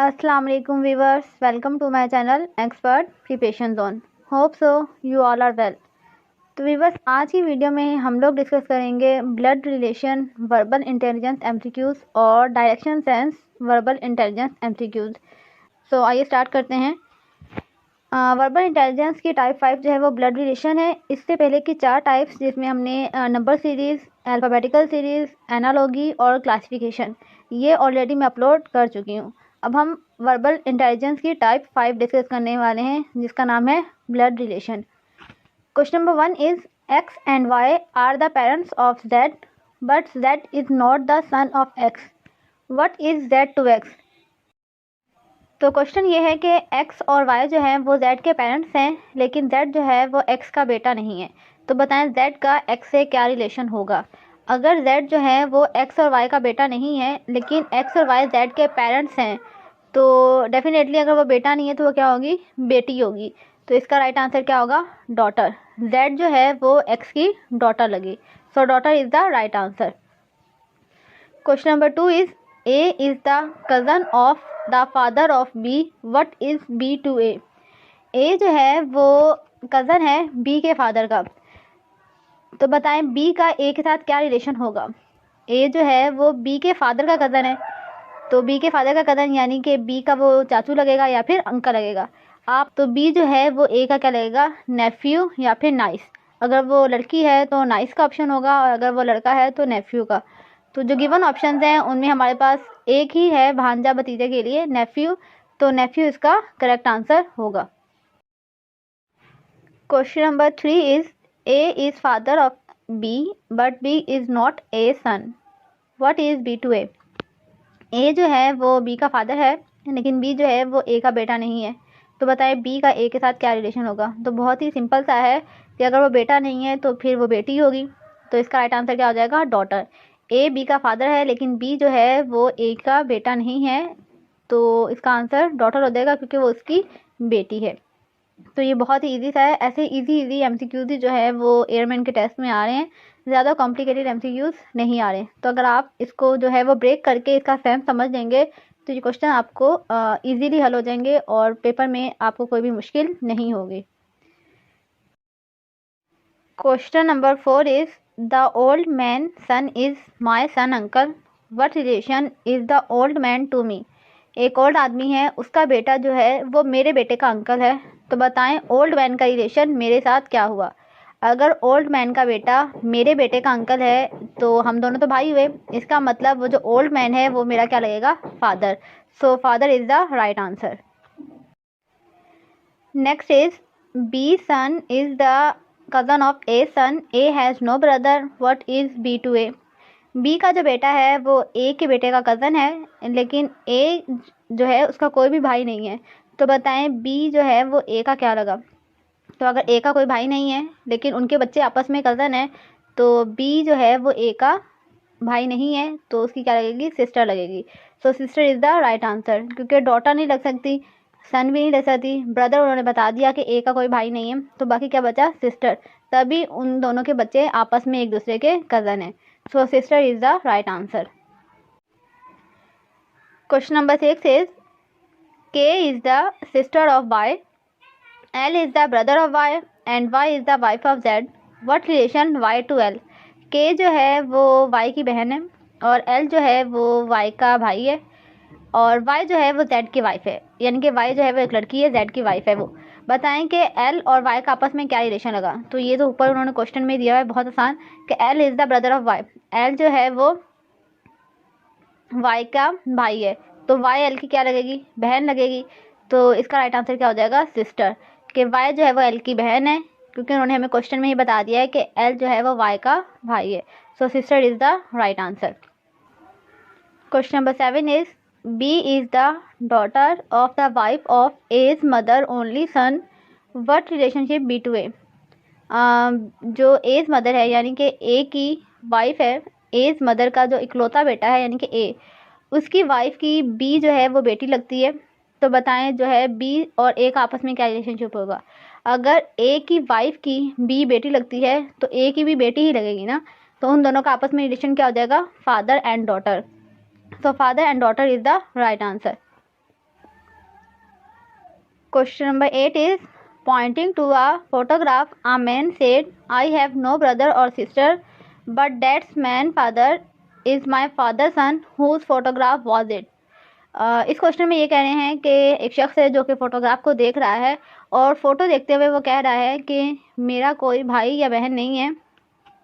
अस्सलाम वालेकुम viewers, welcome to my channel expert preparation zone. Hope so you all are well. तो viewers, आज की वीडियो में हम लोग डिस्कस करेंगे blood relation, verbal intelligence MCQs और direction sense verbal intelligence MCQs. So आइए स्टार्ट करते हैं। वर्बल इंटेलिजेंस की टाइप 5 जो है वो ब्लड रिलेशन है। इससे पहले की 4 टाइप्स जिसमें हमने number series, alphabetical series, analogy और क्लासिफिकेशन, ये ऑलरेडी मैं अपलोड कर चुकी हूँ। अब हम वर्बल इंटेलिजेंस की टाइप 5 डिस्कस करने वाले हैं, जिसका नाम है blood relation. Question number 1 is X and Y are the parents of Z, but Z is not the son of X. What is Z to X? तो क्वेश्चन ये है कि x और y जो है वो z के पेरेंट्स हैं, लेकिन z जो है वो x का बेटा नहीं है। तो बताएं z का x से क्या रिलेशन होगा। अगर z जो है वो x और y का बेटा नहीं है, लेकिन x और y z के पेरेंट्स हैं, तो डेफिनेटली अगर वो बेटा नहीं है तो वो क्या होगी, बेटी होगी। तो इसका राइट आंसर क्या होगा, डॉटर। z जो है वो x की डॉटर लगी। So daughter is the right answer. Question number 2 is a is the cousin of the father of b, what is b to a? a जो है वो कज़न है b के फादर का। तो बताएं b का a के साथ क्या रिलेशन होगा। a जो है वो b के फादर का कज़न है, तो b के फादर का कज़न यानी कि b का वो चाचू लगेगा या फिर अंकल लगेगा। आप तो b जो है वो a का क्या लगेगा, नेफ्यू या फिर नाइस। अगर वो लड़की है तो नाइस का ऑप्शन होगा, और अगर वो लड़का है तो नेफ्यू का। तो जो गिवन ऑप्शंस हैं उनमें हमारे पास एक ही है भांजा भतीजे के लिए, नेफ्यू। तो नेफ्यू इसका करेक्ट आंसर होगा। Question number 3 is A is father of B, but B is not A son. What is B to A? A जो है वो बी का फादर है, लेकिन बी जो है वो ए का बेटा नहीं है। तो बताएं बी का ए के साथ क्या रिलेशन होगा। तो बहुत ही सिंपल सा है कि अगर वो बेटा नहीं है तो फिर वो बेटी होगी। तो इसका राइट आंसर क्या हो जाएगा, डॉटर। ए बी का फादर है, लेकिन बी जो है वो ए का बेटा नहीं है, तो इसका आंसर डॉटर हो जाएगा, क्योंकि वो उसकी बेटी है। तो ये बहुत ही इजी सा है। ऐसे इजी एमसीक्यूज जो है वो एयरमैन के टेस्ट में आ रहे हैं, ज़्यादा कॉम्प्लिकेटेड एमसीक्यूज नहीं आ रहे। तो अगर आप इसको जो है वो ब्रेक करके इसका सेंस समझ लेंगे तो ये क्वेश्चन आपको इजीली हल हो जाएंगे और पेपर में आपको कोई भी मुश्किल नहीं होगी। Question number 4 is the old man son is my son uncle, what relation is the old man to me? एक ओल्ड आदमी है, उसका बेटा जो है वो मेरे बेटे का अंकल है। तो बताएं ओल्ड मैन का रिलेशन मेरे साथ क्या हुआ। अगर ओल्ड मैन का बेटा मेरे बेटे का अंकल है तो हम दोनों तो भाई हुए। इसका मतलब वो जो ओल्ड मैन है वो मेरा क्या लगेगा, father. So father is the right answer. Next is B son is the cousin of A son, A has no brother, what is B to A? B का जो बेटा है वो ए के बेटे का कज़न है, लेकिन ए जो है उसका कोई भी भाई नहीं है। तो बताएं बी जो है वो ए का क्या लगा। तो अगर ए का कोई भाई नहीं है लेकिन उनके बच्चे आपस में कज़न है, तो बी जो है वो ए का भाई नहीं है, तो उसकी क्या लगेगी, सिस्टर लगेगी। So sister is the right answer, क्योंकि डॉटर नहीं लग सकती, सन भी नहीं लग सकती, ब्रदर उन्होंने बता दिया कि ए का कोई भाई नहीं है, तो बाकी क्या बचा, सिस्टर। तभी उन दोनों के बच्चे आपस में एक दूसरे के कज़न हैं। So sister is the right answer. Question number 6 is K is the sister of Y, L is the brother of Y and Y is the wife of Z. What relation Y to L? K जो है वो Y की बहन है, और L जो है वो वाई का भाई है, और वाई जो है वो जेड की वाइफ है, यानी कि वाई जो है वो एक लड़की है, जेड की वाइफ है वो। बताएं कि एल और वाई का आपस में क्या रिलेशन लगा। तो ये तो ऊपर उन्होंने क्वेश्चन में दिया है, बहुत आसान, कि L is the brother of Y. L जो है वो वाई का भाई है, तो वाई एल की क्या लगेगी, बहन लगेगी। तो इसका राइट आंसर क्या हो जाएगा, सिस्टर। कि वाई जो है वो एल की बहन है, क्योंकि उन्होंने हमें क्वेश्चन में ही बता दिया है कि एल जो है वो वाई का भाई है। So sister is the right answer. Question number 7 is B is the daughter of the wife of A's mother only son, what relationship B to A? जो एज मदर है यानी कि ए की वाइफ है, एज मदर का जो इकलौता बेटा है यानी कि ए, उसकी वाइफ की बी जो है वो बेटी लगती है। तो बताएं जो है बी और ए का आपस में क्या रिलेशनशिप होगा। अगर ए की वाइफ की बी बेटी लगती है तो ए की भी बेटी ही लगेगी ना, तो उन दोनों का आपस में रिलेशन क्या हो जाएगा, father and daughter. So father and daughter is the right answer. Question number 8 is pointing to a photograph a man said I have no brother और sister but that's man father is my father son whose photograph was it. इस क्वेश्चन में ये कह रहे हैं कि एक शख्स है जो कि फ़ोटोग्राफ को देख रहा है और फ़ोटो देखते हुए वो कह रहा है कि मेरा कोई भाई या बहन नहीं है,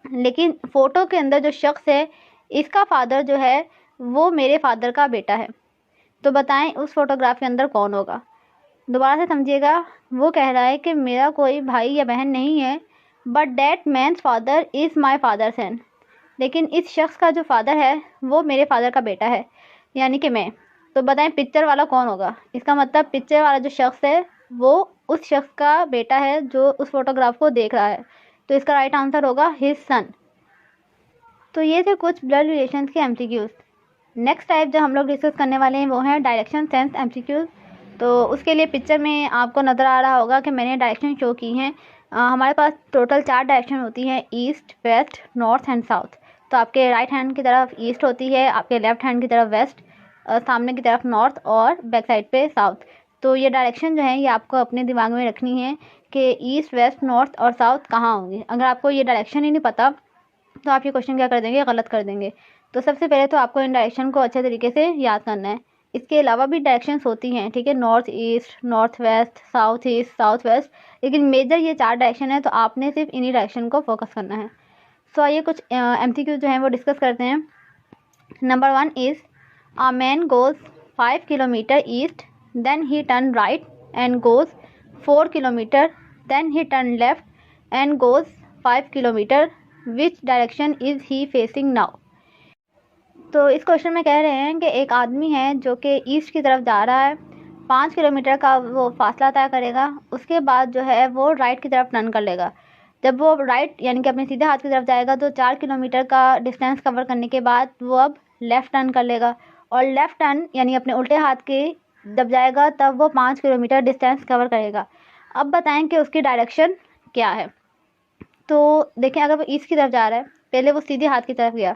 लेकिन फ़ोटो के अंदर जो शख्स है इसका फादर जो है वो मेरे फादर का बेटा है। तो बताएं उस फोटोग्राफ के अंदर कौन होगा। दोबारा से समझिएगा, वो कह रहा है कि मेरा कोई भाई या बहन नहीं है but that man's father is my father son, लेकिन इस शख्स का जो फादर है वो मेरे फादर का बेटा है, यानी कि मैं। तो बताएं पिक्चर वाला कौन होगा। इसका मतलब पिक्चर वाला जो शख्स है वो उस शख्स का बेटा है जो उस फोटोग्राफ को देख रहा है। तो इसका राइट आंसर होगा हिज सन। तो ये थे कुछ ब्लड रिलेशंस के एमसीक्यूज़। नेक्स्ट टाइप जो हम लोग डिस्कस करने वाले हैं वो है डायरेक्शन सेंस एमसीक्यूज़। तो उसके लिए पिक्चर में आपको नज़र आ रहा होगा कि मैंने डायरेक्शन शो की हैं। हमारे पास टोटल 4 डायरेक्शन होती हैं, east, west, north and south. तो आपके राइट हैंड की तरफ ईस्ट होती है, आपके लेफ्ट हैंड की तरफ वेस्ट, सामने की तरफ नॉर्थ और बैक साइड पे साउथ। तो ये डायरेक्शन जो है ये आपको अपने दिमाग में रखनी है कि ईस्ट, वेस्ट, नॉर्थ और साउथ कहाँ होंगे। अगर आपको ये डायरेक्शन ही नहीं पता तो आप ये क्वेश्चन क्या कर देंगे, गलत कर देंगे। तो सबसे पहले तो आपको इन डायरेक्शन को अच्छे तरीके से याद करना है। इसके अलावा भी डायरेक्शंस होती हैं, ठीक है, north east, north west, south east, south west, लेकिन मेजर ये 4 डायरेक्शन है तो आपने सिर्फ इन्हीं डायरेक्शन को फोकस करना है। सो आइए कुछ एमसीक्यू जो हैं वो डिस्कस करते हैं। Number 1 is a man goes 5 kilometre east, then he turn right and goes 4 kilometre, then he turn left and goes 5 kilometre, which direction is he facing now. तो इस क्वेश्चन में कह रहे हैं कि एक आदमी है जो कि ईस्ट की तरफ जा रहा है, 5 किलोमीटर का वो फासला तय करेगा, उसके बाद जो है वो राइट की तरफ टर्न कर लेगा। जब वो राइट यानी कि अपने सीधे हाथ की तरफ जाएगा तो 4 किलोमीटर का डिस्टेंस कवर करने के बाद वो अब लेफ़्ट टर्न कर लेगा, और लेफ़्ट टर्न यानी अपने उल्टे हाथ के जब जाएगा तब वो 5 किलोमीटर डिस्टेंस कवर करेगा। अब बताएं कि उसकी डायरेक्शन क्या है। तो देखें, अगर वो ईस्ट की तरफ जा रहा है, पहले वो सीधे हाथ की तरफ गया,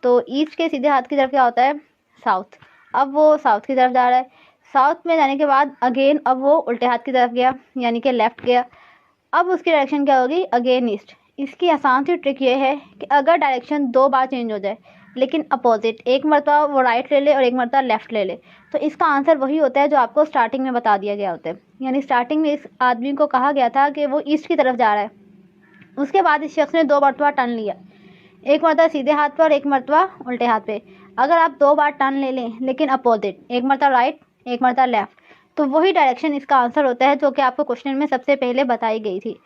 तो ईस्ट के सीधे हाथ की तरफ क्या होता है, साउथ। अब वो साउथ की तरफ जा रहा है, साउथ में जाने के बाद अगेन अब वो उल्टे हाथ की तरफ गया यानी कि लेफ़्ट गया। अब उसकी डायरेक्शन क्या होगी, अगेन ईस्ट। इसकी आसान सी ट्रिक ये है कि अगर डायरेक्शन 2 बार चेंज हो जाए लेकिन अपोजिट, एक मरतबा वो राइट ले ले और एक मरतबा लेफ़्ट ले ले, तो इसका आंसर वही होता है जो आपको स्टार्टिंग में बता दिया गया होता है। यानी स्टार्टिंग में इस आदमी को कहा गया था कि वो ईस्ट की तरफ जा रहा है, उसके बाद इस शख्स ने 2 मरतबा टर्न लिया, एक मरतबा सीधे हाथ पर और एक मरतबा उल्टे हाथ पे। अगर आप 2 बार टर्न ले लें लेकिन अपोजिट, एक मरतबा राइट एक मरतबा लेफ़्ट, तो वही डायरेक्शन इसका आंसर होता है जो कि आपको क्वेश्चन में सबसे पहले बताई गई थी।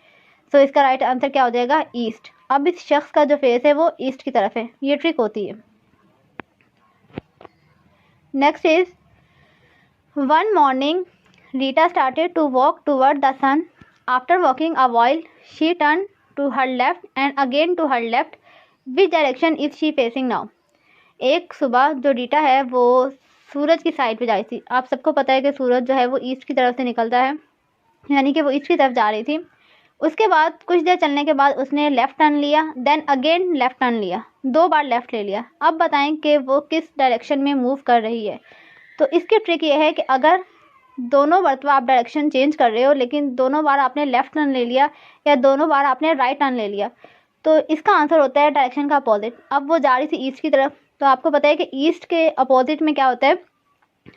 सो इसका राइट आंसर क्या हो जाएगा, ईस्ट। अब इस शख्स का जो फेस है वो ईस्ट की तरफ है, ये ट्रिक होती है। Next is one morning Rita started to walk toward the sun, after walking a while she turn to her left and again to her left, which direction is she facing now. एक सुबह जो रीटा है वो सूरज की side पे जा रही थी। आप सबको पता है कि सूरज जो है वो ईस्ट की तरफ से निकलता है, यानी कि वो ईस्ट की तरफ जा रही थी। उसके बाद कुछ देर चलने के बाद उसने लेफ़्ट टर्न लिया, देन अगेन लेफ़्ट टर्न लिया, 2 बार लेफ़्ट ले लिया। अब बताएं कि वो किस डायरेक्शन में मूव कर रही है। तो इसकी ट्रिक ये है कि अगर दोनों मरतबा आप डायरेक्शन चेंज कर रहे हो लेकिन दोनों बार आपने लेफ़्ट टर्न ले लिया या दोनों बार आपने राइट टर्न ले लिया, तो इसका आंसर होता है डायरेक्शन का अपोजिट। अब वो जा रही थी ईस्ट की तरफ, तो आपको पता है कि ईस्ट के अपोजिट में क्या होता है,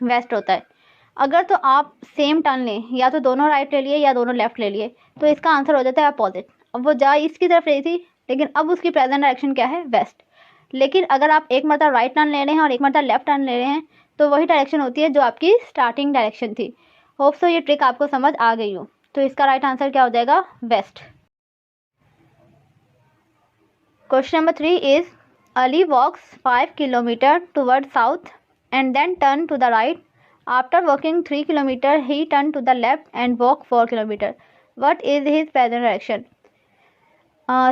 वेस्ट होता है। अगर तो आप सेम टर्न लें, या तो दोनों राइट ले लिए या दोनों लेफ़्ट ले लिए, तो इसका आंसर हो जाता है अपोजिट। अब वो जा ईस्ट की तरफ रही थी लेकिन अब उसकी प्रेजेंट डायरेक्शन क्या है, वेस्ट। लेकिन अगर आप एक मरतबा राइट टर्न ले रहे हैं और एक मरतबा लेफ़्ट टर्न ले रहे हैं तो वही डायरेक्शन होती है जो आपकी स्टार्टिंग डायरेक्शन थी। होप सो ये ट्रिक आपको समझ आ गई हो। तो इसका राइट आंसर क्या हो जाएगा, west. Question number 3 is Ali walks 5 kilometre toward south and then turn to the right, after walking 3 kilometre he turn to the left and walk 4 kilometre, what is his present direction.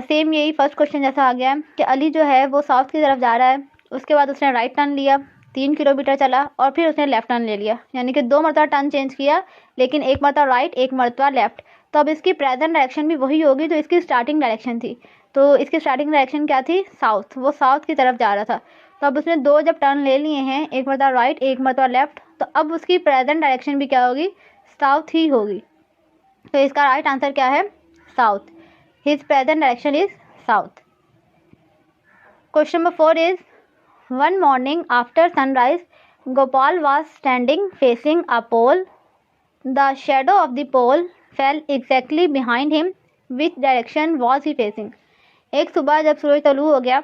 Same यही first question जैसा आ गया है कि अली जो है वो south की तरफ जा रहा है, उसके बाद उसने राइट टर्न लिया, 3 किलोमीटर चला और फिर उसने लेफ़्ट टर्न ले लिया, यानी कि 2 मरतबा टर्न चेंज किया लेकिन एक मरतबा राइट एक मरतबा लेफ़्ट। तो अब इसकी प्रेजेंट डायरेक्शन भी वही होगी जो इसकी स्टार्टिंग डायरेक्शन थी। तो इसकी स्टार्टिंग डायरेक्शन क्या थी, साउथ, वो साउथ की तरफ जा रहा था। तो अब उसने 2 जब टर्न ले लिए हैं, एक मरतबा राइट एक मरतबा लेफ़्ट, तो अब उसकी प्रेजेंट डायरेक्शन भी क्या होगी, साउथ ही होगी। तो इसका राइट आंसर क्या है? South. His present direction is south. Question number 4 is one morning after sunrise Gopal was standing facing a pole. The shadow of the pole fell exactly behind him. Which direction was he facing? एक सुबह जब सूरज तलू हो गया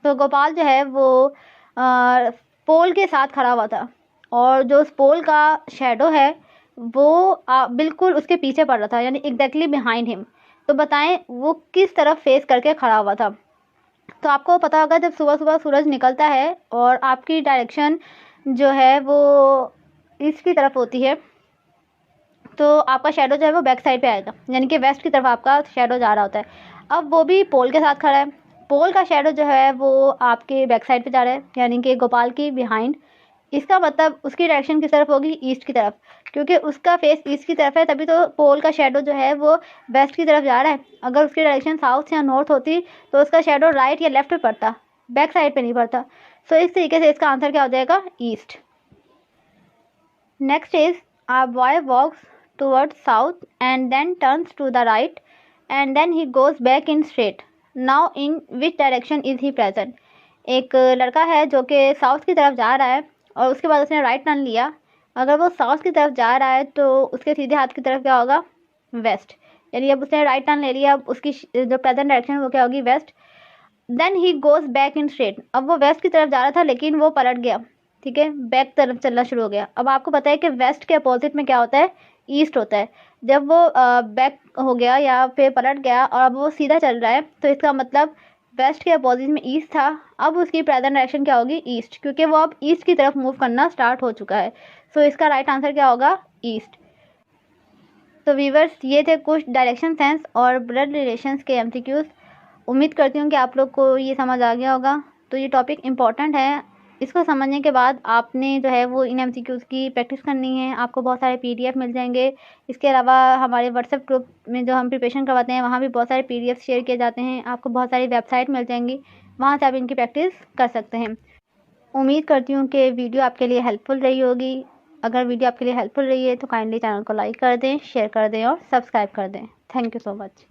तो गोपाल जो है वो पोल के साथ खड़ा हुआ था, और जो उस पोल का शेडो है वो बिल्कुल उसके पीछे पड़ रहा था, यानी एग्जैक्टली बिहाइंड हिम। तो बताएं वो किस तरफ फेस करके खड़ा हुआ था? तो आपको पता होगा जब सुबह सुबह सूरज निकलता है और आपकी डायरेक्शन जो है वो ईस्ट की तरफ होती है, तो आपका शेडो जो है वो बैक साइड पे आएगा, यानी कि वेस्ट की तरफ आपका शेडो जा रहा होता है। अब वो भी पोल के साथ खड़ा है, पोल का शेडो जो है वो आपके बैक साइड पे जा रहा है, यानी कि गोपाल की बिहाइंड। इसका मतलब उसकी डायरेक्शन किस तरफ होगी? ईस्ट की तरफ, क्योंकि उसका फेस ईस्ट की तरफ है, तभी तो पोल का शेडो जो है वो वेस्ट की तरफ जा रहा है। अगर उसकी डायरेक्शन साउथ या नॉर्थ होती तो उसका शेडो राइट या लेफ्ट पे पड़ता, बैक साइड पे नहीं पड़ता। सो इस तरीके से इसका आंसर क्या हो जाएगा? East. Next is a boy walks towards south and then turns to the right and then he goes back in straight. Now in which direction is he present? एक लड़का है जो कि साउथ की तरफ जा रहा है और उसके बाद उसने राइट टर्न लिया। अगर वो साउथ की तरफ जा रहा है तो उसके सीधे हाथ की तरफ क्या होगा? वेस्ट। यानी अब उसने राइट टर्न ले लिया, अब उसकी जो प्रेजेंट डायरेक्शन वो क्या होगी? West. Then he goes back in straight. अब वो वेस्ट की तरफ जा रहा था लेकिन वो पलट गया, ठीक है, बैक तरफ चलना शुरू हो गया। अब आपको पता है कि वेस्ट के अपोजिट में क्या होता है? ईस्ट होता है। जब वो बैक हो गया या फिर पलट गया और अब वो सीधा चल रहा है, तो इसका मतलब वेस्ट के अपोजिट में ईस्ट था, अब उसकी प्रेजेंट डायरेक्शन क्या होगी? ईस्ट, क्योंकि वो अब ईस्ट की तरफ मूव करना स्टार्ट हो चुका है। सो इसका राइट आंसर क्या होगा? ईस्ट। तो व्यूअर्स, ये थे कुछ डायरेक्शन सेंस और ब्लड रिलेशंस के एमसीक्यूज। उम्मीद करती हूँ कि आप लोग को ये समझ आ गया होगा। तो ये टॉपिक इम्पॉर्टेंट है, इसको समझने के बाद आपने जो है वो इन एमसीक्यूज़ की प्रैक्टिस करनी है। आपको बहुत सारे पीडीएफ मिल जाएंगे। इसके अलावा हमारे व्हाट्सएप ग्रुप में जो हम प्रिपरेशन करवाते हैं वहाँ भी बहुत सारे पीडीएफ शेयर किए जाते हैं। आपको बहुत सारी वेबसाइट मिल जाएंगी, वहाँ से आप इनकी प्रैक्टिस कर सकते हैं। उम्मीद करती हूँ कि वीडियो आपके लिए हेल्पफुल रही होगी। अगर वीडियो आपके लिए हेल्पफुल रही है तो काइंडली चैनल को लाइक कर दें, शेयर कर दें और सब्सक्राइब कर दें। Thank you so much.